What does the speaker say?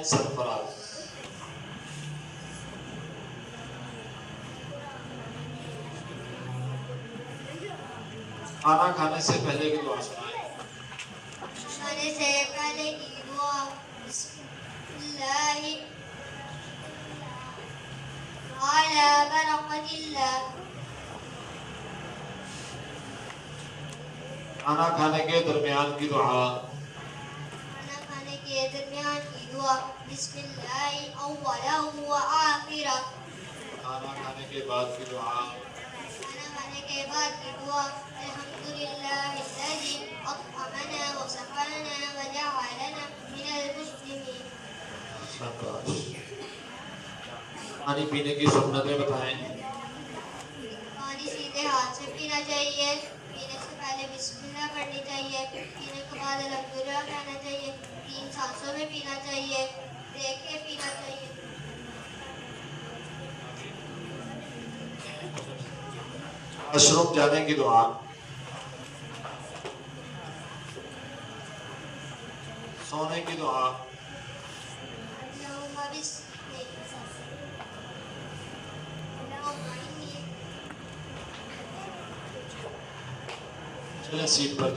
सरफराज। खाना खाने से पहले की दुआ सुनाए। खाने से पहले की दुआ बिस्मिल्लाहि अला बरकतिल्लाह। खाना खाने के दरमियान की दुआ। खाना खाने के दरमियान की दुआ बिस्मिल्लाहि अव्वलहु व आखिरह। खाना खाने के बाद की दुआ। खाना खाने के बाद की दुआ अल्हम्दुलिल्लाहिल्लज़ी अत्'अमना व सक़ाना व जअलना मिनल मुस्लिमीन। शाबाश। पानी पीने की सुन्नतें बताएं। पानी सीधे हाथ से पीना चाहिए। पीने से पहले बिस्मिल्लाह पढ़नी चाहिए। पीने के बाद अल्हम्दुलिल्लाह कहना चाहिए। 3 सांसों में पीना चाहिए। देख के पीना चाहिए। वॉशरूम जाने की दुआ। सोने की दुआ। अल्लाहुम्मा बिस्मिक अल्लाहुम्मा इन्नी। चले सीट पर।